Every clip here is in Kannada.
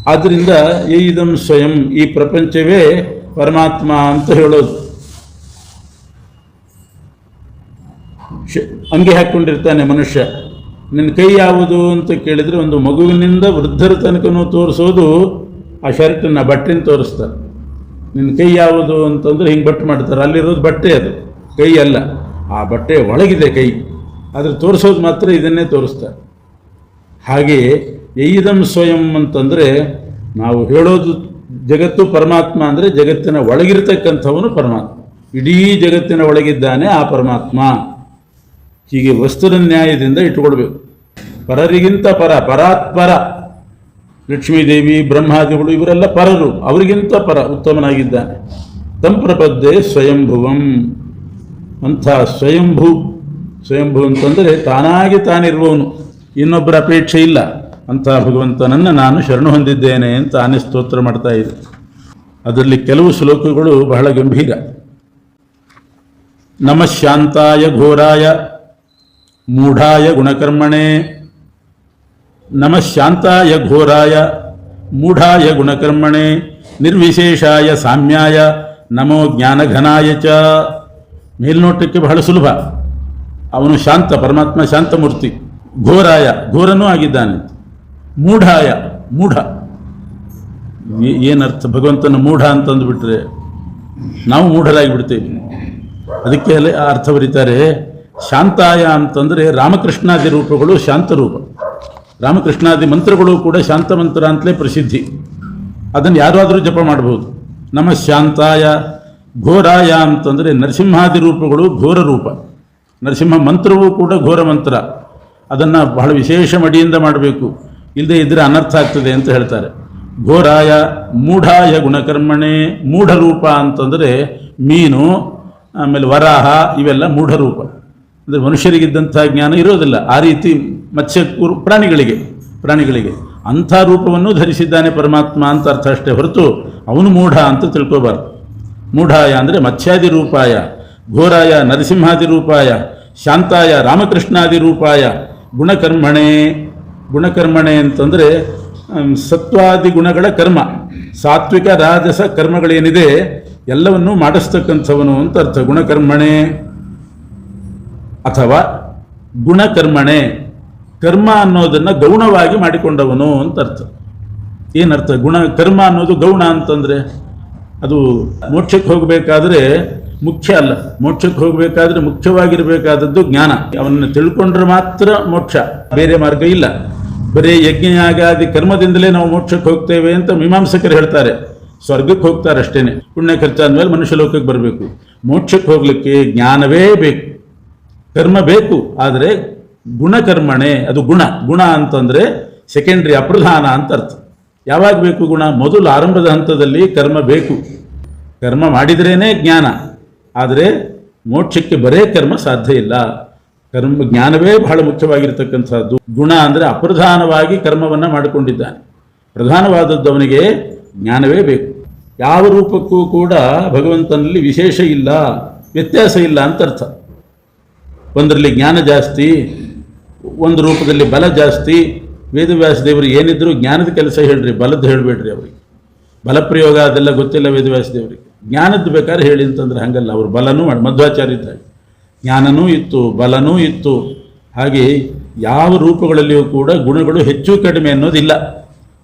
ಆದ್ದರಿಂದ ಇದಂ ಸ್ವಯಂ, ಈ ಪ್ರಪಂಚವೇ ಪರಮಾತ್ಮ ಅಂತ ಹೇಳೋದು. ಅಂಗಿ ಹಾಕ್ಕೊಂಡಿರ್ತಾನೆ ಮನುಷ್ಯ. ನಿನ್ನ ಕೈ ಯಾವುದು ಅಂತ ಕೇಳಿದರೆ ಒಂದು ಮಗುವಿನಿಂದ ವೃದ್ಧರ ತನಕನೂ ತೋರಿಸೋದು ಆ ಶರ್ಟನ್ನು, ಬಟ್ಟೆನ ತೋರಿಸ್ತಾರೆ. ನಿನ್ನ ಕೈ ಯಾವುದು ಅಂತಂದರೆ ಹಿಂಗೆ ಬಟ್ಟೆ ಮಾಡ್ತಾರೆ. ಅಲ್ಲಿರೋದು ಬಟ್ಟೆ, ಅದು ಕೈ ಅಲ್ಲ. ಆ ಬಟ್ಟೆ ಒಳಗಿದೆ ಕೈ, ಆದರೆ ತೋರಿಸೋದು ಮಾತ್ರ ಇದನ್ನೇ ತೋರಿಸ್ತಾರೆ. ಹಾಗೆಯೇ ಇದಂ ಸ್ವಯಂ ಅಂತಂದರೆ ನಾವು ಹೇಳೋದು ಜಗತ್ತು ಪರಮಾತ್ಮ ಅಂದರೆ ಜಗತ್ತಿನ ಒಳಗಿರ್ತಕ್ಕಂಥವನು ಪರಮಾತ್ಮ. ಇಡೀ ಜಗತ್ತಿನ ಒಳಗಿದ್ದಾನೆ ಆ ಪರಮಾತ್ಮ. ಹೀಗೆ ವಸ್ತುರ ನ್ಯಾಯದಿಂದ ಇಟ್ಟುಕೊಳ್ಬೇಕು. ಪರರಿಗಿಂತ ಪರ, ಪರಾತ್ಪರ. ಲಕ್ಷ್ಮೀದೇವಿ ಬ್ರಹ್ಮಾದಿಗಳು ಇವರೆಲ್ಲ ಪರರು, ಅವರಿಗಿಂತ ಪರ ಉತ್ತಮನಾಗಿದ್ದಾನೆ. ತಂಪ್ರಪದ್ದೆ ಸ್ವಯಂಭುವಂ ಅಂಥ ಸ್ವಯಂಭೂ. ಸ್ವಯಂಭೂ ಅಂತಂದರೆ ತಾನಾಗಿ ತಾನಿರುವವನು, ಇನ್ನೊಬ್ಬರ ಅಪೇಕ್ಷೆ ಇಲ್ಲ. ಅಂಥ ಭಗವಂತನನ್ನು ನಾನು ಶರಣು ಹೊಂದಿದ್ದೇನೆ ಅಂತ ಆನೆ ಸ್ತೋತ್ರ ಮಾಡ್ತಾ ಇದೆ. ಅದರಲ್ಲಿ ಕೆಲವು ಶ್ಲೋಕಗಳು ಬಹಳ ಗಂಭೀರ. ನಮಃ ಶಾಂತಾಯ ಘೋರಾಯ ಮೂಢಾಯ ಗುಣಕರ್ಮಣೆ. ನಮಃ ಶಾಂತಾಯ ಘೋರಾಯ ಮೂಢಾಯ ಗುಣಕರ್ಮಣೆ ನಿರ್ವಿಶೇಷಾಯ ಸಾಮ್ಯಾಯ ನಮೋ ಜ್ಞಾನಘನಾಯ ಚ. ಮೇಲ್ನೋಟಕ್ಕೆ ಬಹಳ ಸುಲಭ. ಅವನು ಶಾಂತ, ಪರಮಾತ್ಮ ಶಾಂತಮೂರ್ತಿ. ಘೋರಾಯ, ಘೋರನೂ ಆಗಿದ್ದಾನೆ. ಮೂಢಾಯ, ಮೂಢ. ಏನರ್ಥ? ಭಗವಂತನ ಮೂಢ ಅಂತಂದುಬಿಟ್ರೆ ನಾವು ಮೂಢರಾಗಿ ಬಿಡ್ತೇವೆ. ಅದಕ್ಕೆ ಅರ್ಥ ಬರೀತಾರೆ. ಶಾಂತಾಯ ಅಂತಂದರೆ ರಾಮಕೃಷ್ಣಾದಿ ರೂಪಗಳು ಶಾಂತರೂಪ. ರಾಮಕೃಷ್ಣಾದಿ ಮಂತ್ರಗಳು ಕೂಡ ಶಾಂತ ಮಂತ್ರ ಅಂತಲೇ ಪ್ರಸಿದ್ಧಿ. ಅದನ್ನು ಯಾರಾದರೂ ಜಪ ಮಾಡ್ಬೋದು. ನಮ್ಮ ಶಾಂತಾಯ. ಘೋರಾಯ ಅಂತಂದರೆ ನರಸಿಂಹಾದಿ ರೂಪಗಳು ಘೋರ ರೂಪ. ನರಸಿಂಹ ಮಂತ್ರವೂ ಕೂಡ ಘೋರ ಮಂತ್ರ. ಅದನ್ನು ಬಹಳ ವಿಶೇಷ ಮಡಿಯಿಂದ ಮಾಡಬೇಕು, ಇಲ್ಲದೆ ಇದ್ದರೆ ಅನರ್ಥ ಆಗ್ತದೆ ಅಂತ ಹೇಳ್ತಾರೆ. ಘೋರಾಯ ಮೂಢಾಯ ಗುಣಕರ್ಮಣೆ. ಮೂಢರೂಪ ಅಂತಂದರೆ ಮೀನು, ಆಮೇಲೆ ವರಾಹ, ಇವೆಲ್ಲ ಮೂಢರೂಪ. ಅಂದರೆ ಮನುಷ್ಯರಿಗಿದ್ದಂಥ ಜ್ಞಾನ ಇರೋದಿಲ್ಲ. ಆ ರೀತಿ ಮತ್ಸ್ಯ ಪ್ರಾಣಿಗಳಿಗೆ ಅಂಥ ರೂಪವನ್ನು ಧರಿಸಿದ್ದಾನೆ ಪರಮಾತ್ಮ ಅಂತ ಅರ್ಥ ಅಷ್ಟೇ ಹೊರತು ಅವನು ಮೂಢ ಅಂತ ತಿಳ್ಕೋಬಾರ್ದು. ಮೂಢಾಯ ಅಂದರೆ ಮತ್ಸ್ಯಾದಿ ರೂಪಾಯ, ಘೋರಾಯ ನರಸಿಂಹಾದಿ ರೂಪಾಯ, ಶಾಂತಾಯ ರಾಮಕೃಷ್ಣಾದಿ ರೂಪಾಯ, ಗುಣಕರ್ಮಣೆ. ಗುಣಕರ್ಮಣೆ ಅಂತಂದರೆ ಸತ್ವಾದಿ ಗುಣಗಳ ಕರ್ಮ, ಸಾತ್ವಿಕ ರಾಜಸ ಕರ್ಮಗಳೇನಿದೆ ಎಲ್ಲವನ್ನೂ ಮಾಡಿಸ್ತಕ್ಕಂಥವನು ಅಂತ ಅರ್ಥ. ಗುಣಕರ್ಮಣೆ ಅಥವಾ ಗುಣಕರ್ಮಣೆ. ಕರ್ಮ ಅನ್ನೋದನ್ನು ಗೌಣವಾಗಿ ಮಾಡಿಕೊಂಡವನು ಅಂತ ಅರ್ಥ. ಏನರ್ಥ? ಕರ್ಮ ಅನ್ನೋದು ಗೌಣ ಅಂತಂದರೆ ಅದು ಮೋಕ್ಷಕ್ಕೆ ಹೋಗಬೇಕಾದ್ರೆ ಮುಖ್ಯ ಅಲ್ಲ. ಮೋಕ್ಷಕ್ಕೆ ಹೋಗಬೇಕಾದ್ರೆ ಮುಖ್ಯವಾಗಿರಬೇಕಾದದ್ದು ಜ್ಞಾನ. ಅವನನ್ನು ತಿಳ್ಕೊಂಡ್ರೆ ಮಾತ್ರ ಮೋಕ್ಷ, ಬೇರೆ ಮಾರ್ಗ ಇಲ್ಲ. ಬರೀ ಯಜ್ಞಯಾಗಾದಿ ಕರ್ಮದಿಂದಲೇ ನಾವು ಮೋಕ್ಷಕ್ಕೆ ಹೋಗ್ತೇವೆ ಅಂತ ಮೀಮಾಂಸಕರು ಹೇಳ್ತಾರೆ. ಸ್ವರ್ಗಕ್ಕೆ ಹೋಗ್ತಾರೆ ಅಷ್ಟೇನೆ. ಪುಣ್ಯ ಖರ್ಚಾದ್ಮೇಲೆ ಮನುಷ್ಯ ಲೋಕಕ್ಕೆ ಬರಬೇಕು. ಮೋಕ್ಷಕ್ಕೆ ಹೋಗಲಿಕ್ಕೆ ಜ್ಞಾನವೇ ಬೇಕು, ಕರ್ಮ ಬೇಕು. ಆದರೆ ಗುಣಕರ್ಮಣೆ, ಅದು ಗುಣ ಅಂತಂದರೆ ಸೆಕೆಂಡ್ರಿ, ಅಪ್ರಧಾನ ಅಂತ ಅರ್ಥ. ಯಾವಾಗ ಬೇಕು ಗುಣ? ಮೊದಲು ಆರಂಭದ ಹಂತದಲ್ಲಿ ಕರ್ಮ ಬೇಕು. ಕರ್ಮ ಮಾಡಿದ್ರೇ ಜ್ಞಾನ. ಆದರೆ ಮೋಕ್ಷಕ್ಕೆ ಬರೇ ಕರ್ಮ ಸಾಧ್ಯ ಇಲ್ಲ. ಜ್ಞಾನವೇ ಬಹಳ ಮುಖ್ಯವಾಗಿರ್ತಕ್ಕಂಥದ್ದು. ಗುಣ ಅಂದರೆ ಅಪ್ರಧಾನವಾಗಿ ಕರ್ಮವನ್ನು ಮಾಡಿಕೊಂಡಿದ್ದಾನೆ. ಪ್ರಧಾನವಾದದ್ದು ಅವನಿಗೆ ಜ್ಞಾನವೇ ಬೇಕು. ಯಾವ ರೂಪಕ್ಕೂ ಕೂಡ ಭಗವಂತನಲ್ಲಿ ವಿಶೇಷ ಇಲ್ಲ, ವ್ಯತ್ಯಾಸ ಇಲ್ಲ ಅಂತ ಅರ್ಥ. ಒಂದರಲ್ಲಿ ಜ್ಞಾನ ಜಾಸ್ತಿ, ಒಂದು ರೂಪದಲ್ಲಿ ಬಲ ಜಾಸ್ತಿ. ವೇದವ್ಯಾಸ ದೇವರು ಏನಿದ್ರು ಜ್ಞಾನದ ಕೆಲಸ ಹೇಳ್ರಿ, ಬಲದ್ದು ಹೇಳಬೇಡ್ರಿ. ಅವರಿಗೆ ಬಲಪ್ರಯೋಗ ಅದೆಲ್ಲ ಗೊತ್ತಿಲ್ಲ ವೇದವ್ಯಾಸ ದೇವರಿಗೆ. ಜ್ಞಾನದ್ದು ಬೇಕಾದ್ರೆ ಹೇಳಿ ಅಂತಂದ್ರೆ ಹಂಗಲ್ಲ. ಅವರು ಬಲನೂ ಮಾಡಿ, ಮಧ್ವಾಚಾರ್ಯ ಇದ್ದಾಗ ಜ್ಞಾನನೂ ಇತ್ತು, ಬಲನೂ ಇತ್ತು. ಹಾಗೆ ಯಾವ ರೂಪಗಳಲ್ಲಿಯೂ ಕೂಡ ಗುಣಗಳು ಹೆಚ್ಚು ಕಡಿಮೆ ಅನ್ನೋದಿಲ್ಲ.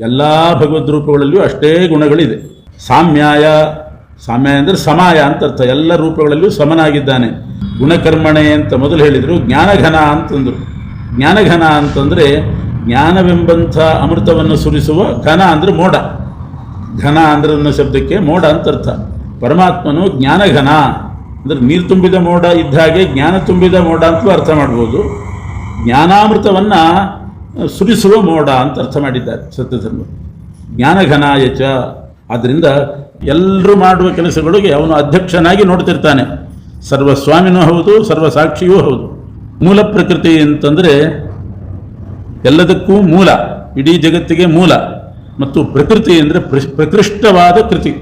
ಎಲ್ಲ ಭಗವದ್ ರೂಪಗಳಲ್ಲಿಯೂ ಅಷ್ಟೇ ಗುಣಗಳಿದೆ. ಸಾಮ್ಯಾಯ ಅಂದರೆ ಸಮಾಯ ಅಂತ ಅರ್ಥ. ಎಲ್ಲ ರೂಪಗಳಲ್ಲಿಯೂ ಸಮನಾಗಿದ್ದಾನೆ. ಗುಣಕರ್ಮಣೆ ಅಂತ ಮೊದಲು ಹೇಳಿದರು. ಜ್ಞಾನಘನ ಅಂತಂದರು. ಜ್ಞಾನಘನ ಅಂತಂದರೆ ಜ್ಞಾನವೆಂಬಂಥ ಅಮೃತವನ್ನು ಸುರಿಸುವ. ಘನ ಅಂದರೆ ಮೋಡ. ಘನ ಅಂದ್ರೆ ಅನ್ನೋ ಶಬ್ದಕ್ಕೆ ಮೋಡ ಅಂತ ಅರ್ಥ. ಪರಮಾತ್ಮನು ಜ್ಞಾನಘನ ಅಂದರೆ ನೀರು ತುಂಬಿದ ಮೋಡ ಇದ್ದ ಹಾಗೆ ಜ್ಞಾನ ತುಂಬಿದ ಮೋಡ ಅಂತಲೂ ಅರ್ಥ ಮಾಡ್ಬೋದು. ಜ್ಞಾನಾಮೃತವನ್ನು ಸುರಿಸುವ ಮೋಡ ಅಂತ ಅರ್ಥ ಮಾಡಿದ್ದಾರೆ ಸತ್ಯಧರ್ಮ. ಜ್ಞಾನಘನಾಯ ಚ. ಆದ್ದರಿಂದ ಎಲ್ಲರೂ ಮಾಡುವ ಕೆಲಸಗಳಿಗೆ ಅವನು ಅಧ್ಯಕ್ಷನಾಗಿ ನೋಡ್ತಿರ್ತಾನೆ. ಸರ್ವಸ್ವಾಮಿನೂ ಹೌದು, ಸರ್ವಸಾಕ್ಷಿಯೂ ಹೌದು. ಮೂಲ ಪ್ರಕೃತಿ ಅಂತಂದರೆ ಎಲ್ಲದಕ್ಕೂ ಮೂಲ, ಇಡೀ ಜಗತ್ತಿಗೆ ಮೂಲ. ಮತ್ತು ಪ್ರಕೃತಿ ಅಂದರೆ ಪ್ರಕೃಷ್ಟವಾದ ಕೃತಿ.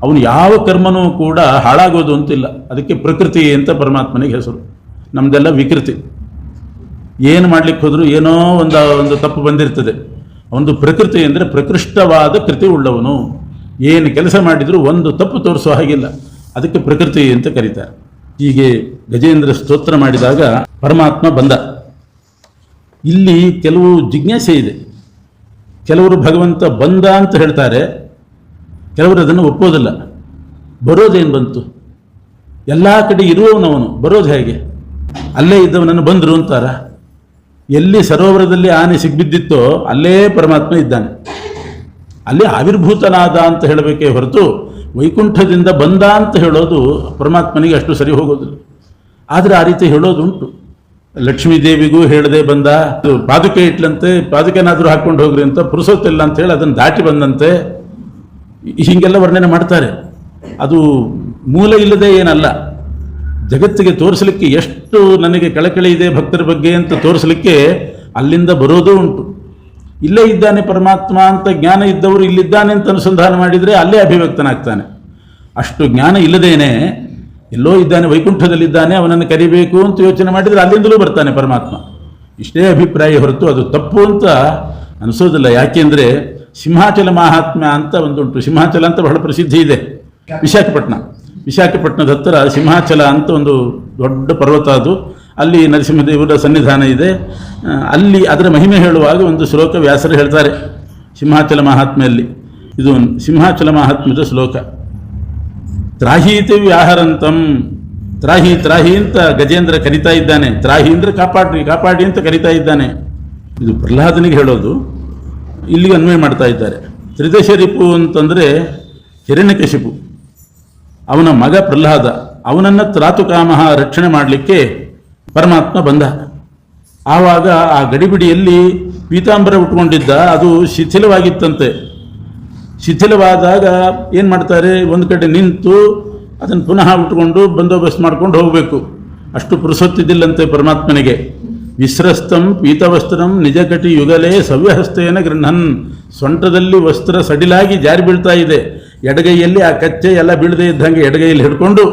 ಅವನು ಯಾವ ಕರ್ಮನೂ ಕೂಡ ಹಾಳಾಗೋದು ಅಂತಿಲ್ಲ. ಅದಕ್ಕೆ ಪ್ರಕೃತಿ ಅಂತ ಪರಮಾತ್ಮನಿಗೆ ಹೆಸರು. ನಮ್ಮದೆಲ್ಲ ವಿಕೃತಿ. ಏನು ಮಾಡಲಿಕ್ಕೆ ಹೋದರೂ ಏನೋ ಒಂದು ತಪ್ಪು ಬಂದಿರ್ತದೆ. ಒಂದು ಪ್ರಕೃತಿ ಅಂದರೆ ಪ್ರಕೃಷ್ಟವಾದ ಕೃತಿ ಉಳ್ಳವನು. ಏನು ಕೆಲಸ ಮಾಡಿದರೂ ಒಂದು ತಪ್ಪು ತೋರಿಸೋ ಹಾಗಿಲ್ಲ, ಅದಕ್ಕೆ ಪ್ರಕೃತಿ ಅಂತ ಕರೀತಾರೆ. ಹೀಗೆ ಗಜೇಂದ್ರ ಸ್ತೋತ್ರ ಮಾಡಿದಾಗ ಪರಮಾತ್ಮ ಬಂದ. ಇಲ್ಲಿ ಕೆಲವು ಜಿಜ್ಞಾಸೆ ಇದೆ. ಕೆಲವರು ಭಗವಂತ ಬಂದ ಅಂತ ಹೇಳ್ತಾರೆ, ಕೆಲವರು ಅದನ್ನು ಒಪ್ಪೋದಿಲ್ಲ. ಬರೋದೇನು ಬಂತು? ಎಲ್ಲ ಕಡೆ ಇರುವವನವನು ಬರೋದು ಹೇಗೆ? ಅಲ್ಲೇ ಇದ್ದವನನ್ನು ಬಂದರು ಅಂತಾರ. ಎಲ್ಲಿ ಸರೋವರದಲ್ಲಿ ಆನೆ ಸಿಗ್ಬಿದ್ದಿತ್ತೋ ಅಲ್ಲೇ ಪರಮಾತ್ಮ ಇದ್ದಾನೆ, ಅಲ್ಲಿ ಆವಿರ್ಭೂತನಾದ ಅಂತ ಹೇಳಬೇಕೇ ಹೊರತು ವೈಕುಂಠದಿಂದ ಬಂದ ಅಂತ ಹೇಳೋದು ಪರಮಾತ್ಮನಿಗೆ ಅಷ್ಟು ಸರಿ ಹೋಗೋದಿಲ್ಲ. ಆದರೆ ಆ ರೀತಿ ಹೇಳೋದು ಉಂಟು. ಲಕ್ಷ್ಮೀದೇವಿಗೂ ಹೇಳದೆ ಬಂದ, ಪಾದುಕೆ ಇಟ್ಲಂತೆ, ಪಾದುಕೆನಾದರೂ ಹಾಕ್ಕೊಂಡು ಹೋಗ್ರಿ ಅಂತ, ಪುರುಸೋತಿಲ್ಲ ಅಂತ ಹೇಳಿ ಅದನ್ನು ದಾಟಿ ಬಂದಂತೆ, ಹೀಗೆಲ್ಲ ವರ್ಣನೆ ಮಾಡ್ತಾರೆ. ಅದು ಮೂಲ ಇಲ್ಲದೆ ಏನಲ್ಲ, ಜಗತ್ತಿಗೆ ತೋರಿಸಲಿಕ್ಕೆ ಎಷ್ಟು ನನಗೆ ಕಳಕಳಿ ಇದೆ ಭಕ್ತರ ಬಗ್ಗೆ ಅಂತ ತೋರಿಸಲಿಕ್ಕೆ ಅಲ್ಲಿಂದ ಬರೋದೂ ಉಂಟು. ಇಲ್ಲೇ ಇದ್ದಾನೆ ಪರಮಾತ್ಮ ಅಂತ ಜ್ಞಾನ ಇದ್ದವರು ಇಲ್ಲಿದ್ದಾನೆ ಅಂತ ಅನುಸಂಧಾನ ಮಾಡಿದರೆ ಅಲ್ಲೇ ಅಭಿವ್ಯಕ್ತನಾಗ್ತಾನೆ. ಅಷ್ಟು ಜ್ಞಾನ ಇಲ್ಲದೇನೆ ಎಲ್ಲೋ ಇದ್ದಾನೆ, ವೈಕುಂಠದಲ್ಲಿದ್ದಾನೆ, ಅವನನ್ನು ಕರಿಬೇಕು ಅಂತ ಯೋಚನೆ ಮಾಡಿದರೆ ಅಲ್ಲಿಂದಲೂ ಬರ್ತಾನೆ ಪರಮಾತ್ಮ. ಇಷ್ಟೇ ಅಭಿಪ್ರಾಯ ಹೊರತು ಅದು ತಪ್ಪು ಅಂತ ಅನಿಸೋದಿಲ್ಲ. ಯಾಕೆಂದರೆ ಸಿಂಹಾಚಲ ಮಹಾತ್ಮ್ಯ ಅಂತ ಒಂದುಂಟು. ಸಿಂಹಾಚಲ ಅಂತ ಬಹಳ ಪ್ರಸಿದ್ಧಿ ಇದೆ. ವಿಶಾಖಪಟ್ಟಣದ ಹತ್ತಿರ ಸಿಂಹಾಚಲ ಅಂತ ಒಂದು ದೊಡ್ಡ ಪರ್ವತ, ಅದು ಅಲ್ಲಿ ನರಸಿಂಹದೇವರ ಸನ್ನಿಧಾನ ಇದೆ. ಅಲ್ಲಿ ಅದರ ಮಹಿಮೆ ಹೇಳುವಾಗ ಒಂದು ಶ್ಲೋಕ ವ್ಯಾಸರು ಹೇಳ್ತಾರೆ ಸಿಂಹಾಚಲ ಮಹಾತ್ಮೆಯಲ್ಲಿ. ಇದು ಸಿಂಹಾಚಲ ಮಹಾತ್ಮ್ಯದ ಶ್ಲೋಕ. ತ್ರಾಹೀತಿ ವ್ಯಾಹರಂತಂ, ತ್ರಾಹಿ ತ್ರಾಹಿ ಅಂತ ಗಜೇಂದ್ರ ಕರಿತಾ ಇದ್ದಾನೆ. ತ್ರಾಹಿ ಅಂದರೆ ಕಾಪಾಡ್ರಿ ಕಾಪಾಡಿ ಅಂತ ಕರಿತಾ ಇದ್ದಾನೆ. ಇದು ಪ್ರಹ್ಲಾದನಿಗೆ ಹೇಳೋದು, ಇಲ್ಲಿಗೆ ಅನ್ವಯ ಮಾಡ್ತಾ ಇದ್ದಾರೆ. ತ್ರಿದಶರಿಪು ಅಂತಂದರೆ ಹಿರಣ್ಯಕಶಿಪು, ಅವನ ಮಗ ಪ್ರಹ್ಲಾದ. ಅವನನ್ನು ತ್ರಾತುಕಾಮಹ ರಕ್ಷಣೆ ಮಾಡಲಿಕ್ಕೆ ಪರಮಾತ್ಮ ಬಂದ. ಆವಾಗ ಆ ಗಡಿಬಿಡಿಯಲ್ಲಿ ಪೀತಾಂಬರ ಉಟ್ಕೊಂಡಿದ್ದ, ಅದು ಶಿಥಿಲವಾಗಿತ್ತಂತೆ. ಶಿಥಿಲವಾದಾಗ ಏನು ಮಾಡ್ತಾರೆ, ಒಂದು ಕಡೆ ನಿಂತು ಅದನ್ನು ಪುನಃ ಉಟ್ಕೊಂಡು ಬಂದೋಬಸ್ತ್ ಮಾಡ್ಕೊಂಡು ಹೋಗಬೇಕು. ಅಷ್ಟು ಪುರುಸೊತ್ತಿದ್ದಿಲ್ಲಂತೆ ಪರಮಾತ್ಮನಿಗೆ. ವಿಸ್ರಸ್ತಂ ಪೀತವಸ್ತ್ರಂ ನಿಜಕಟಿ ಯುಗಲೇ ಸವ್ಯಹಸ್ತೇನ ಗೃಹನ್, ಸೊಂಟದಲ್ಲಿ ವಸ್ತ್ರ ಸಡಿಲಾಗಿ ಜಾರಿ ಬೀಳ್ತಾ ಇದೆ. ಎಡಗೈಯಲ್ಲಿ ಆ ಕಚ್ಚೆ ಎಲ್ಲ ಬೀಳದೇ ಇದ್ದಂಗೆ ಎಡಗೈಯಲ್ಲಿ ಹಿಡ್ಕೊಂಡು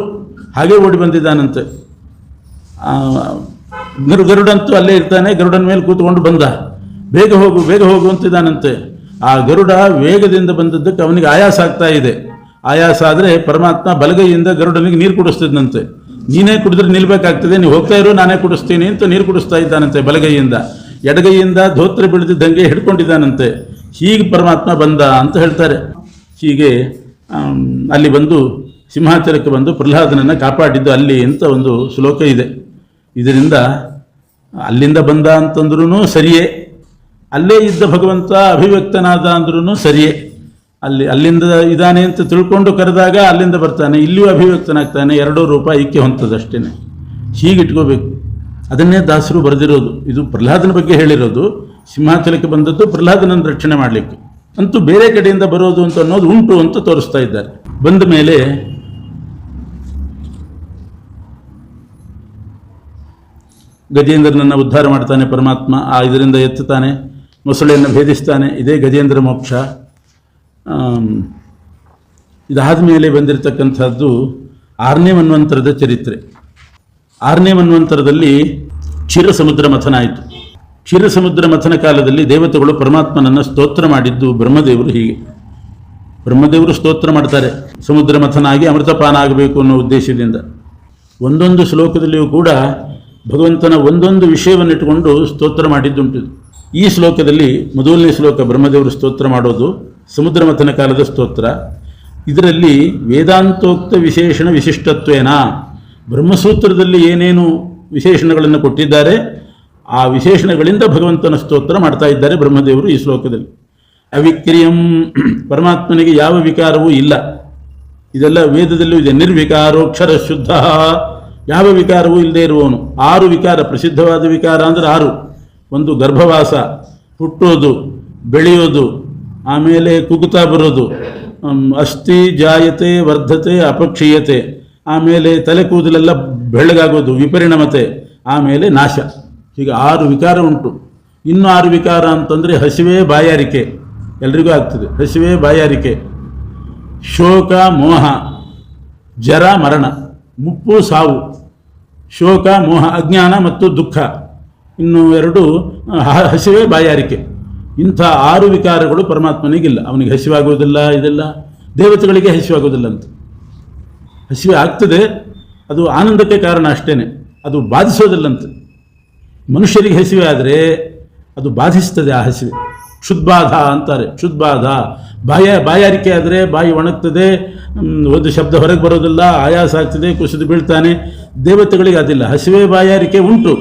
ಹಾಗೆ ಓಡಿ ಬಂದಿದ್ದಾನಂತೆ. ಗರುಡಂತೂ ಅಲ್ಲೇ ಇರ್ತಾನೆ. ಗರುಡನ ಮೇಲೆ ಕೂತ್ಕೊಂಡು ಬಂದ. ಬೇಗ ಹೋಗು ಬೇಗ ಹೋಗು ಅಂತಿದ್ದಾನಂತೆ. ಆ ಗರುಡ ವೇಗದಿಂದ ಬಂದದ್ದಕ್ಕೆ ಅವನಿಗೆ ಆಯಾಸ ಆಗ್ತಾ ಇದೆ. ಆಯಾಸ ಆದರೆ ಪರಮಾತ್ಮ ಬಲಗೈಯಿಂದ ಗರುಡನಿಗೆ ನೀರು ಕುಡಿಸ್ತಿದ್ದಂತೆ. ನೀನೇ ಕುಡಿದ್ರೆ ನಿಲ್ಬೇಕಾಗ್ತದೆ, ನೀವು ಹೋಗ್ತಾ ಇರೋ ನಾನೇ ಕುಡಿಸ್ತೀನಿ ಅಂತ ನೀರು ಕುಡಿಸ್ತಾ ಇದ್ದಾನಂತೆ ಬಲಗೈಯಿಂದ. ಎಡಗೈಯಿಂದ ಧೋತ್ರ ಬೀಳದಿದ್ದಂಗೆ ಹಿಡ್ಕೊಂಡಿದ್ದಾನಂತೆ. ಹೀಗೆ ಪರಮಾತ್ಮ ಬಂದ ಅಂತ ಹೇಳ್ತಾರೆ. ಹೀಗೆ ಅಲ್ಲಿ ಬಂದು ಸಿಂಹಾಚಲಕ್ಕೆ ಬಂದು ಪ್ರಹ್ಲಾದನನ್ನು ಕಾಪಾಡಿದ್ದು ಅಲ್ಲಿ ಅಂತ ಒಂದು ಶ್ಲೋಕ ಇದೆ. ಇದರಿಂದ ಅಲ್ಲಿಂದ ಬಂದ ಅಂತಂದ್ರೂ ಸರಿಯೇ, ಅಲ್ಲೇ ಇದ್ದ ಭಗವಂತ ಅಭಿವ್ಯಕ್ತನಾದ ಅಂದ್ರೂ ಸರಿಯೇ. ಅಲ್ಲಿಂದ ಇದ್ದಾನೆ ಅಂತ ತಿಳ್ಕೊಂಡು ಕರೆದಾಗ ಅಲ್ಲಿಂದ ಬರ್ತಾನೆ, ಇಲ್ಲಿಯೂ ಅಭಿವ್ಯಕ್ತನಾಗ್ತಾನೆ. ಎರಡೂ ರೂಪ ಐಕ್ಯ ಹೊಂತದಷ್ಟೇ. ಹೀಗಿಟ್ಕೋಬೇಕು. ಅದನ್ನೇ ದಾಸರು ಬರೆದಿರೋದು. ಇದು ಪ್ರಹ್ಲಾದನ ಬಗ್ಗೆ ಹೇಳಿರೋದು. ಸಿಂಹಾಚಲಕ್ಕೆ ಬಂದದ್ದು ಪ್ರಹ್ಲಾದನನ್ನು ರಕ್ಷಣೆ ಮಾಡಲಿಕ್ಕೆ. ಅಂತೂ ಬೇರೆ ಕಡೆಯಿಂದ ಬರೋದು ಅಂತ ಅನ್ನೋದು ಉಂಟು ಅಂತ ತೋರಿಸ್ತಾ ಇದ್ದಾರೆ. ಬಂದ ಮೇಲೆ ಗಜೇಂದ್ರನನ್ನು ಉದ್ಧಾರ ಮಾಡ್ತಾನೆ ಪರಮಾತ್ಮ. ಇದರಿಂದ ಎತ್ತುತ್ತಾನೆ, ಮೊಸಳೆಯನ್ನು ಭೇದಿಸ್ತಾನೆ. ಇದೇ ಗಜೇಂದ್ರ ಮೋಕ್ಷ. ಇದಾದ ಮೇಲೆ ಬಂದಿರತಕ್ಕಂಥದ್ದು 6ನೇ ಮನ್ವಂತರದ ಚರಿತ್ರೆ. 6ನೇ ಮನ್ವಂತರದಲ್ಲಿ ಕ್ಷೀರಸಮುದ್ರ ಮಥನ ಆಯಿತು. ಕ್ಷೀರಸಮುದ್ರ ಮಥನ ಕಾಲದಲ್ಲಿ ದೇವತೆಗಳು ಪರಮಾತ್ಮನನ್ನು ಸ್ತೋತ್ರ ಮಾಡಿದ್ದು ಬ್ರಹ್ಮದೇವರು. ಹೀಗೆ ಬ್ರಹ್ಮದೇವರು ಸ್ತೋತ್ರ ಮಾಡ್ತಾರೆ, ಸಮುದ್ರ ಮಥನ ಆಗಿ ಅಮೃತಪಾನ ಆಗಬೇಕು ಅನ್ನೋ ಉದ್ದೇಶದಿಂದ. ಒಂದೊಂದು ಶ್ಲೋಕದಲ್ಲಿಯೂ ಕೂಡ ಭಗವಂತನ ಒಂದೊಂದು ವಿಷಯವನ್ನಿಟ್ಟುಕೊಂಡು ಸ್ತೋತ್ರ ಮಾಡಿದ್ದುಂಟು. ಈ ಶ್ಲೋಕದಲ್ಲಿ ಮೊದಲನೇ ಶ್ಲೋಕ ಬ್ರಹ್ಮದೇವರು ಸ್ತೋತ್ರ ಮಾಡೋದು ಸಮುದ್ರ ಮಥನ ಕಾಲದ ಸ್ತೋತ್ರ. ಇದರಲ್ಲಿ ವೇದಾಂತೋಕ್ತ ವಿಶೇಷಣ ವಿಶಿಷ್ಟತ್ವೇನ, ಬ್ರಹ್ಮಸೂತ್ರದಲ್ಲಿ ಏನೇನು ವಿಶೇಷಣಗಳನ್ನು ಕೊಟ್ಟಿದ್ದಾರೆ ಆ ವಿಶೇಷಣಗಳಿಂದ ಭಗವಂತನ ಸ್ತೋತ್ರ ಮಾಡ್ತಾ ಇದ್ದಾರೆ ಬ್ರಹ್ಮದೇವರು ಈ ಶ್ಲೋಕದಲ್ಲಿ. ಅವಿಕ್ರಿಯಂ, ಪರಮಾತ್ಮನಿಗೆ ಯಾವ ವಿಕಾರವೂ ಇಲ್ಲ. ಇದೆಲ್ಲ ವೇದದಲ್ಲೂ ಇದೆ. ನಿರ್ವಿಕಾರೋಕ್ಷರ ಶುದ್ಧ, ಯಾವ ವಿಕಾರವೂ ಇಲ್ಲದೆ ಇರುವವನು. 6 ವಿಕಾರ, ಪ್ರಸಿದ್ಧವಾದ ವಿಕಾರ ಅಂದರೆ 6. ಒಂದು ಗರ್ಭವಾಸ, ಹುಟ್ಟೋದು, ಬೆಳೆಯೋದು, ಆಮೇಲೆ ಕುಗುತ ಬರೋದು, ಅಸ್ಥಿ ಜಾಯತೆ ವರ್ಧತೆ ಅಪಕ್ಷೀಯತೆ, ಆಮೇಲೆ ತಲೆ ಕೂದಲೆಲ್ಲ ಬೆಳ್ಳಗಾಗೋದು, ವಿಪರಿಣಮತೆ, ಆಮೇಲೆ ನಾಶ. ಹೀಗೆ 6 ವಿಕಾರ ಉಂಟು. ಇನ್ನು 6 ವಿಕಾರ ಅಂತಂದರೆ ಹಸಿವೆ ಬಾಯಾರಿಕೆ, ಎಲ್ರಿಗೂ ಆಗ್ತದೆ ಹಸಿವೆ ಬಾಯಾರಿಕೆ, ಶೋಕ ಮೋಹ, ಜರ ಮರಣ, ಮುಪ್ಪು ಸಾವು, ಶೋಕ ಮೋಹ ಅಜ್ಞಾನ ಮತ್ತು ದುಃಖ. ಇನ್ನು 2 ಹಸಿವೆ ಬಾಯಾರಿಕೆ. ಇಂಥ 6 ವಿಕಾರಗಳು ಪರಮಾತ್ಮನಿಗಿಲ್ಲ. ಅವನಿಗೆ ಹಸಿವಾಗುವುದಿಲ್ಲ, ಇದೆಲ್ಲ ದೇವತೆಗಳಿಗೆ ಹಸಿವಾಗುವುದಿಲ್ಲ ಅಂತ. ಹಸಿವೆ ಆಗ್ತದೆ, ಅದು ಆನಂದಕ್ಕೆ ಕಾರಣ ಅಷ್ಟೇ, ಅದು ಬಾಧಿಸೋದಿಲ್ಲಂತೆ. ಮನುಷ್ಯರಿಗೆ ಹಸಿವೆ ಆದರೆ ಅದು ಬಾಧಿಸ್ತದೆ. ಆ ಹಸಿವೆ ಕ್ಷುದ್ಬಾಧ ಅಂತಾರೆ. ಕ್ಷುದ್ಬಾಧ ಬಾಯಾರಿಕೆ ಆದರೆ ಬಾಯಿ ಒಣಗ್ತದೆ, ಒಂದು ಶಬ್ದ ಹೊರಗೆ ಬರೋದಿಲ್ಲ, ಆಯಾಸ ಆಗ್ತದೆ, ಕುಸಿದು ಬೀಳ್ತಾನೆ. ದೇವತೆಗಳಿಗೆ ಅದಿಲ್ಲ. ಹಸಿವೆ ಬಾಯಾರಿಕೆ ಉಂಟು,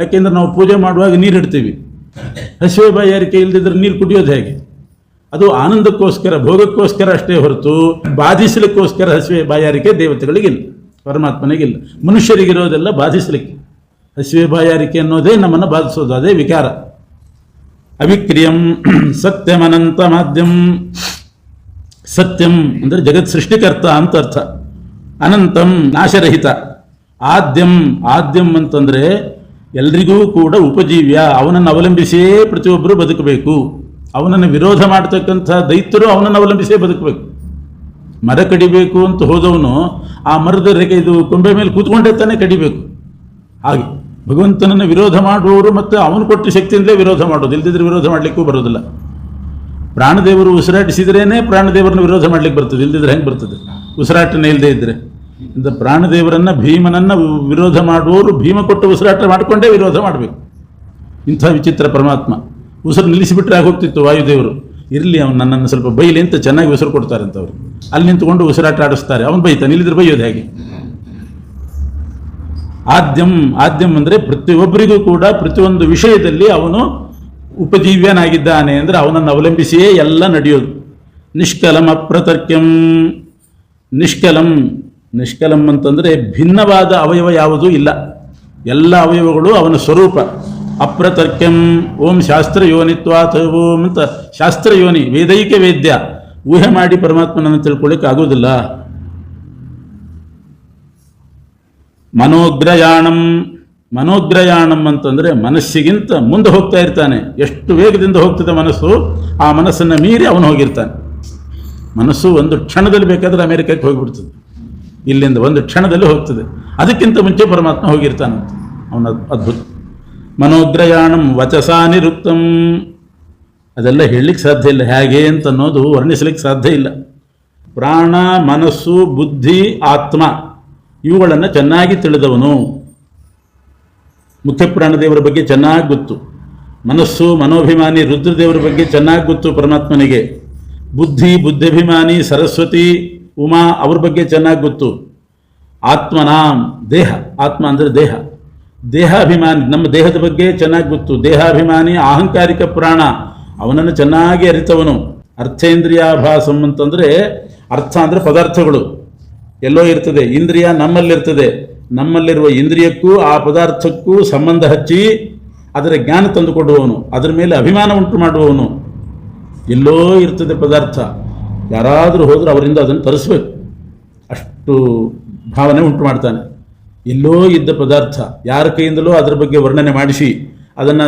ಯಾಕೆಂದ್ರೆ ನಾವು ಪೂಜೆ ಮಾಡುವಾಗ ನೀರಿಡ್ತೀವಿ. ಹಸಿವೆ ಬಾಯಾರಿಕೆ ಇಲ್ಲದಿದ್ದರೆ ನೀರು ಕುಡಿಯೋದು ಹೇಗೆ? ಅದು ಆನಂದಕ್ಕೋಸ್ಕರ, ಭೋಗಕ್ಕೋಸ್ಕರ ಅಷ್ಟೇ ಹೊರತು ಬಾಧಿಸಲಿಕ್ಕೋಸ್ಕರ ಹಸಿವೆ ಬಾಯಾರಿಕೆ ದೇವತೆಗಳಿಗಿಲ್ಲ, ಪರಮಾತ್ಮನಿಗಿಲ್ಲ. ಮನುಷ್ಯರಿಗಿರೋದೆಲ್ಲ ಬಾಧಿಸಲಿಕ್ಕೆ. ಹಸಿವೆ ಬಾಯಾರಿಕೆ ಅನ್ನೋದೇ ನಮ್ಮನ್ನು ಬಾಧಿಸೋದು, ಅದೇ ವಿಕಾರ. ಅವಿಕ್ರಿಯಂ ಸತ್ಯಂ ಅನಂತ ಮಾಧ್ಯಂ. ಸತ್ಯಂ ಅಂದರೆ ಜಗತ್ ಸೃಷ್ಟಿಕರ್ತ ಅಂತ ಅರ್ಥ. ಅನಂತಂ ನಾಶರಹಿತ. ಆದ್ಯಂ, ಆದ್ಯಂ ಅಂತಂದರೆ ಎಲ್ರಿಗೂ ಕೂಡ ಉಪಜೀವ್ಯ, ಅವನನ್ನು ಅವಲಂಬಿಸಿಯೇ ಪ್ರತಿಯೊಬ್ಬರು ಬದುಕಬೇಕು. ಅವನನ್ನು ವಿರೋಧ ಮಾಡ್ತಕ್ಕಂಥ ದೈತ್ಯರು ಅವನನ್ನು ಅವಲಂಬಿಸೇ ಬದುಕಬೇಕು. ಮರ ಕಡಿಬೇಕು ಅಂತ ಹೋದವನು ಆ ಮರದ ಇದು ಕೊಂಬೆ ಮೇಲೆ ಕೂತ್ಕೊಂಡೇ ತಾನೇ ಕಡಿಬೇಕು. ಹಾಗೆ ಭಗವಂತನನ್ನು ವಿರೋಧ ಮಾಡುವವರು ಮತ್ತು ಅವನು ಕೊಟ್ಟ ಶಕ್ತಿಯಿಂದಲೇ ವಿರೋಧ ಮಾಡೋದು, ಇಲ್ದಿದ್ರೆ ವಿರೋಧ ಮಾಡಲಿಕ್ಕೂ ಬರೋದಿಲ್ಲ. ಪ್ರಾಣದೇವರು ಉಸಿರಾಟಿಸಿದ್ರೇನೆ ಪ್ರಾಣದೇವರನ್ನು ವಿರೋಧ ಮಾಡಲಿಕ್ಕೆ ಬರ್ತದೆ, ಇಲ್ದಿದ್ರೆ ಹೆಂಗೆ ಬರ್ತದೆ? ಉಸಿರಾಟನೇ ಇಲ್ಲದೆ ಇದ್ದರೆ. ಇಂಥ ಪ್ರಾಣದೇವರನ್ನು, ಭೀಮನನ್ನು ವಿರೋಧ ಮಾಡುವವರು ಭೀಮ ಕೊಟ್ಟು ಉಸಿರಾಟ ಮಾಡಿಕೊಂಡೇ ವಿರೋಧ ಮಾಡಬೇಕು. ಇಂಥ ವಿಚಿತ್ರ ಪರಮಾತ್ಮ. ಉಸಿರು ನಿಲ್ಲಿಸಿಬಿಟ್ರೆ ಆಗೋಗ್ತಿತ್ತು ವಾಯುದೇವರು. ಇರಲಿ, ಅವನು ನನ್ನನ್ನು ಸ್ವಲ್ಪ ಬೈಲಿ ಅಂತ ಚೆನ್ನಾಗಿ ಉಸಿರು ಕೊಡ್ತಾರೆ ಅಂತ ಅವರು. ಅಲ್ಲಿ ನಿಂತುಕೊಂಡು ಉಸಿರಾಟ ಆಡಿಸ್ತಾರೆ. ಅವನು ಬೈತಾನೆ, ಇಲ್ಲಿದ್ರೆ ಬೈಯೋದು ಹೇಗೆ? ಆದ್ಯಂ, ಆದ್ಯಂ ಅಂದರೆ ಪ್ರತಿಯೊಬ್ಬರಿಗೂ ಕೂಡ ಪ್ರತಿಯೊಂದು ವಿಷಯದಲ್ಲಿ ಅವನು ಉಪಜೀವ್ಯನಾಗಿದ್ದಾನೆ. ಅಂದರೆ ಅವನನ್ನು ಅವಲಂಬಿಸಿಯೇ ಎಲ್ಲ ನಡೆಯೋದು. ನಿಷ್ಕಲಂ ಅಪ್ರತರ್ಕ್ಯಂ. ನಿಷ್ಕಲಂ, ನಿಷ್ಕಲಂ ಅಂತಂದರೆ ಭಿನ್ನವಾದ ಅವಯವ ಯಾವುದೂ ಇಲ್ಲ, ಎಲ್ಲ ಅವಯವಗಳು ಅವನ ಸ್ವರೂಪ. ಅಪ್ರತರ್ಕ್ಯಂ. ಓಂ ಶಾಸ್ತ್ರ ಯೋನಿತ್ವಾತ್ ಓಂ ಅಂತ ಶಾಸ್ತ್ರ ಯೋನಿ, ವೇದೈಕ ವೇದ್ಯ. ಊಹೆ ಮಾಡಿ ಪರಮಾತ್ಮನನ್ನು ತಿಳ್ಕೊಳ್ಳಿಕ್ಕೆ ಆಗೋದಿಲ್ಲ. ಮನೋಗ್ರಯಾಣಂ. ಮನೋಗ್ರಯಾಣಂ ಅಂತಂದರೆ ಮನಸ್ಸಿಗಿಂತ ಮುಂದೆ ಹೋಗ್ತಾ ಇರ್ತಾನೆ. ಎಷ್ಟು ವೇಗದಿಂದ ಹೋಗ್ತದೆ ಮನಸ್ಸು, ಆ ಮನಸ್ಸನ್ನು ಮೀರಿ ಅವನು ಹೋಗಿರ್ತಾನೆ. ಮನಸ್ಸು ಒಂದು ಕ್ಷಣದಲ್ಲಿ ಬೇಕಾದರೆ ಅಮೆರಿಕಕ್ಕೆ ಹೋಗಿಬಿಡ್ತದೆ, ಇಲ್ಲಿಂದ ಒಂದು ಕ್ಷಣದಲ್ಲಿ ಹೋಗ್ತದೆ. ಅದಕ್ಕಿಂತ ಮುಂಚೆ ಪರಮಾತ್ಮ ಹೋಗಿರ್ತಾನಂತ. ಅವನ ಅದ್ಭುತ. ಮನೋಗ್ರಯಾಣಂ ವಚಸಾ ನಿರುಕ್ತಂ. ಅದೆಲ್ಲ ಹೇಳಲಿಕ್ಕೆ ಸಾಧ್ಯ ಇಲ್ಲ, ಹೇಗೆ ಅಂತ ಅನ್ನೋದು ವರ್ಣಿಸಲಿಕ್ಕೆ ಸಾಧ್ಯ ಇಲ್ಲ. ಪ್ರಾಣ, ಮನಸ್ಸು, ಬುದ್ಧಿ, ಆತ್ಮ ಇವುಗಳನ್ನು ಚೆನ್ನಾಗಿ ತಿಳಿದವನು. ಮುಖ್ಯ ಪ್ರಾಣದೇವರ ಬಗ್ಗೆ ಚೆನ್ನಾಗಿ ಗೊತ್ತು. ಮನಸ್ಸು, ಮನೋಭಿಮಾನಿ ರುದ್ರದೇವರ ಬಗ್ಗೆ ಚೆನ್ನಾಗಿ ಗೊತ್ತು ಪರಮಾತ್ಮನಿಗೆ. ಬುದ್ಧಿ, ಬುದ್ಧಿಭಿಮಾನಿ ಸರಸ್ವತಿ, ಉಮಾ ಅವ್ರ ಬಗ್ಗೆ ಚೆನ್ನಾಗಿ ಗೊತ್ತು. ಆತ್ಮನಾಂ, ದೇಹ. ಆತ್ಮ ಅಂದರೆ ದೇಹ. ದೇಹಾಭಿಮಾನಿ, ನಮ್ಮ ದೇಹದ ಬಗ್ಗೆ ಚೆನ್ನಾಗಿ ಗೊತ್ತು. ದೇಹಾಭಿಮಾನಿ ಅಹಂಕಾರಿಕ ಪ್ರಾಣ, ಅವನನ್ನು ಚೆನ್ನಾಗಿ ಅರಿತವನು. ಅರ್ಥೇಂದ್ರಿಯಾಭಾಸಂ ಅಂತಂದರೆ, ಅರ್ಥ ಅಂದರೆ ಪದಾರ್ಥಗಳು ಎಲ್ಲೋ ಇರ್ತದೆ, ಇಂದ್ರಿಯ ನಮ್ಮಲ್ಲಿರ್ತದೆ. ನಮ್ಮಲ್ಲಿರುವ ಇಂದ್ರಿಯಕ್ಕೂ ಆ ಪದಾರ್ಥಕ್ಕೂ ಸಂಬಂಧ ಹಚ್ಚಿ ಅದರ ಜ್ಞಾನ ತಂದುಕೊಡುವವನು, ಅದರ ಮೇಲೆ ಅಭಿಮಾನ ಉಂಟು ಮಾಡುವವನು. ಎಲ್ಲೋ ಇರ್ತದೆ ಪದಾರ್ಥ, ಯಾರಾದರೂ ಹೋದರೂ ಅವರಿಂದ ಅದನ್ನು ತರಿಸ್ಬೇಕು, ಅಷ್ಟು ಭಾವನೆ ಉಂಟು ಮಾಡ್ತಾನೆ. ಎಲ್ಲೋ ಇದ್ದ ಪದಾರ್ಥ ಯಾರ ಕೈಯಿಂದಲೋ ಅದರ ಬಗ್ಗೆ ವರ್ಣನೆ ಮಾಡಿಸಿ ಅದನ್ನು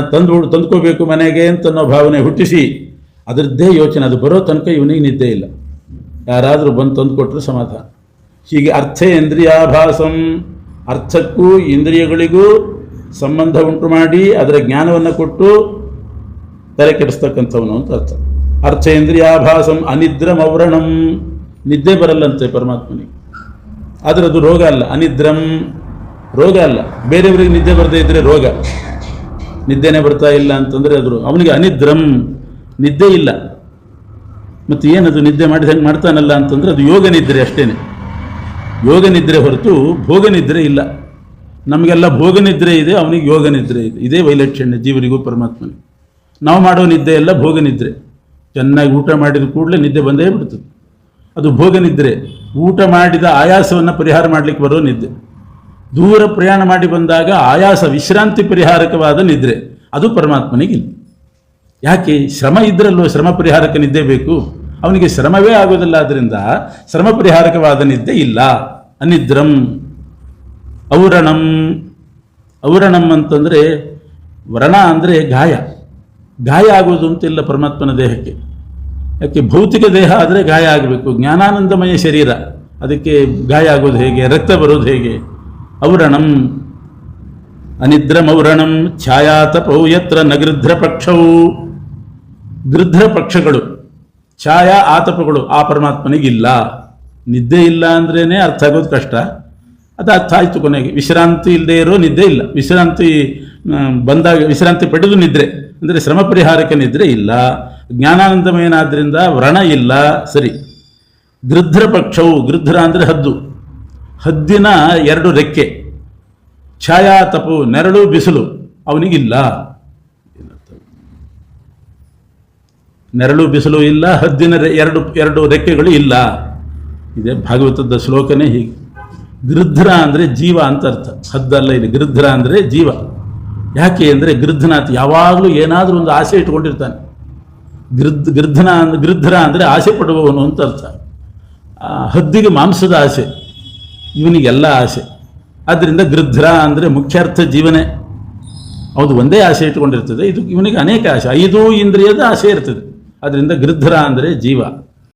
ತಂದುಕೋಬೇಕು ಮನೆಗೆ ಅಂತ ಅನ್ನೋ ಭಾವನೆ ಹುಟ್ಟಿಸಿ ಅದರದ್ದೇ ಯೋಚನೆ. ಅದು ಬರೋ ತನಕ ಇವನಿಗೆ ನಿದ್ದೆ ಇಲ್ಲ. ಯಾರಾದರೂ ಬಂದು ತಂದುಕೊಟ್ರೆ ಸಮಾಧಾನ. ಹೀಗೆ ಅರ್ಥೇಂದ್ರಿಯಾಭಾಸಂ, ಅರ್ಥಕ್ಕೂ ಇಂದ್ರಿಯಗಳಿಗೂ ಸಂಬಂಧ ಉಂಟು ಮಾಡಿ ಅದರ ಜ್ಞಾನವನ್ನು ಕೊಟ್ಟು ತಲೆ ಕೆಡಿಸ್ತಕ್ಕಂಥವನು ಅಂತ ಅರ್ಥ. ಅರ್ಥೇಂದ್ರಿಯಾಭಾಸಂ ಅನಿದ್ರಮೌರಣಂ. ನಿದ್ದೆ ಬರಲ್ಲಂತೆ ಪರಮಾತ್ಮನಿಗೆ, ಆದರೆ ಅದು ರೋಗ ಅಲ್ಲ. ಅನಿದ್ರಂ ರೋಗ ಅಲ್ಲ. ಬೇರೆಯವರಿಗೆ ನಿದ್ದೆ ಬರದೇ ಇದ್ದರೆ ರೋಗ. ನಿದ್ದೆನೇ ಬರ್ತಾ ಇಲ್ಲ ಅಂತಂದರೆ ಅದು ಅವನಿಗೆ ಅನಿದ್ರಂ, ನಿದ್ದೆ ಇಲ್ಲ. ಮತ್ತು ಏನದು ನಿದ್ದೆ ಮಾಡಿದಂಗೆ ಮಾಡ್ತಾನಲ್ಲ ಅಂತಂದರೆ ಅದು ಯೋಗ ನಿದ್ರೆ ಅಷ್ಟೇ. ಯೋಗ ನಿದ್ರೆ ಹೊರತು ಭೋಗ ನಿದ್ರೆ ಇಲ್ಲ. ನಮಗೆಲ್ಲ ಭೋಗ ನಿದ್ರೆ ಇದೆ, ಅವನಿಗೆ ಯೋಗ ನಿದ್ರೆ ಇದೆ. ಇದೇ ವೈಲಕ್ಷಣ್ಯ ಜೀವರಿಗೂ ಪರಮಾತ್ಮನಿಗೆ. ನಾವು ಮಾಡೋ ನಿದ್ದೆ ಎಲ್ಲ ಭೋಗ ನಿದ್ರೆ. ಚೆನ್ನಾಗಿ ಊಟ ಮಾಡಿದ ಕೂಡಲೇ ನಿದ್ದೆ ಬಂದೇ ಬಿಡ್ತದೆ, ಅದು ಭೋಗ ನಿದ್ರೆ. ಊಟ ಮಾಡಿದ ಆಯಾಸವನ್ನು ಪರಿಹಾರ ಮಾಡಲಿಕ್ಕೆ ಬರೋ ನಿದ್ದೆ. ದೂರ ಪ್ರಯಾಣ ಮಾಡಿ ಬಂದಾಗ ಆಯಾಸ ವಿಶ್ರಾಂತಿ ಪರಿಹಾರಕವಾದ ನಿದ್ರೆ, ಅದು ಪರಮಾತ್ಮನಿಗಿಲ್ಲ. ಯಾಕೆ? ಶ್ರಮ ಇದ್ರಲ್ಲೋ ಶ್ರಮ ಪರಿಹಾರಕ ನಿದ್ದೆ ಬೇಕು. ಅವನಿಗೆ ಶ್ರಮವೇ ಆಗೋದಿಲ್ಲ, ಆದ್ದರಿಂದ ಶ್ರಮ ಪರಿಹಾರಕವಾದ ನಿದ್ದೆ ಇಲ್ಲ. ಅನಿದ್ರಂ. ಔರಣಂ. ಔರಣಂ ಅಂತಂದರೆ ವ್ರಣ ಅಂದರೆ ಗಾಯ. ಗಾಯ ಆಗೋದು ಅಂತಿಲ್ಲ ಪರಮಾತ್ಮನ ದೇಹಕ್ಕೆ. ಯಾಕೆ? ಭೌತಿಕ ದೇಹ ಆದರೆ ಗಾಯ ಆಗಬೇಕು. ಜ್ಞಾನಾನಂದಮಯ ಶರೀರ, ಅದಕ್ಕೆ ಗಾಯ ಆಗೋದು ಹೇಗೆ? ರಕ್ತ ಬರೋದು ಹೇಗೆ? ಔರಣಂ. ಅನಿದ್ರಮೌರಣಂ ಛಾಯಾತಪೌ ಯತ್ರ ನಗೃಧ್ರ ಪಕ್ಷವು. ಗೃಧ್ರ ಪಕ್ಷಗಳು, ಛಾಯಾ ಆತಪಗಳು ಆ ಪರಮಾತ್ಮನಿಗಿಲ್ಲ. ನಿದ್ದೆ ಇಲ್ಲ ಅಂದ್ರೇ ಅರ್ಥ ಆಗೋದು ಕಷ್ಟ. ಅದು ಅರ್ಥ ಆಯಿತು ಕೊನೆಗೆ. ವಿಶ್ರಾಂತಿ ಇಲ್ಲದೆ ಇರೋ ನಿದ್ದೆ ಇಲ್ಲ, ವಿಶ್ರಾಂತಿ ಬಂದಾಗ ವಿಶ್ರಾಂತಿ ಪಡೆದು ನಿದ್ರೆ ಅಂದರೆ ಶ್ರಮ ಪರಿಹಾರಕ್ಕೆ ನಿದ್ರೆ ಇಲ್ಲ. ಜ್ಞಾನಾನಂದಮಯನಾದ್ರಿಂದ ವ್ರಣ ಇಲ್ಲ. ಸರಿ. ಗೃಧ್ರ ಪಕ್ಷವು, ಗೃಧ್ರ ಅಂದರೆ ಹದ್ದು, ಹದ್ದಿನ 2 ರೆಕ್ಕೆ. ಛಾಯಾ ತಪು, ನೆರಳು ಬಿಸಿಲು ಅವನಿಗಿಲ್ಲ. ನೆರಳು ಬಿಸಿಲು ಇಲ್ಲ, ಹದ್ದಿನ ಎರಡು ರೆಕ್ಕೆಗಳು ಇಲ್ಲ. ಇದೆ ಭಾಗವತದ ಶ್ಲೋಕನೇ ಹೀಗೆ. ಗೃಧ್ರ ಅಂದರೆ ಜೀವ ಅಂತ ಅರ್ಥ, ಹದ್ದಲ್ಲ ಇದು. ಗೃಧ್ರ ಅಂದರೆ ಜೀವ. ಯಾಕೆ ಅಂದರೆ ಗೃಧ್ರನಾಥ ಯಾವಾಗಲೂ ಏನಾದರೂ ಒಂದು ಆಸೆ ಇಟ್ಕೊಂಡಿರ್ತಾನೆ. ಗೃಧ್ರ ಅಂದರೆ ಆಸೆ ಪಡುವವನು ಅಂತ ಅರ್ಥ. ಹದ್ದಿಗೆ ಮಾಂಸದ ಆಸೆ, ಇವನಿಗೆಲ್ಲ ಆಸೆ. ಆದ್ದರಿಂದ ಗೃಧ್ರ ಅಂದರೆ ಮುಖ್ಯ ಅರ್ಥ ಜೀವನೇ. ಹೌದು, ಒಂದೇ ಆಸೆ ಇಟ್ಕೊಂಡಿರ್ತದೆ. ಇದು ಇವನಿಗೆ ಅನೇಕ ಆಸೆ, 5 ಇಂದ್ರಿಯದ ಆಸೆ ಇರ್ತದೆ. ಅದರಿಂದ ಗೃಧ್ರ ಅಂದರೆ ಜೀವ.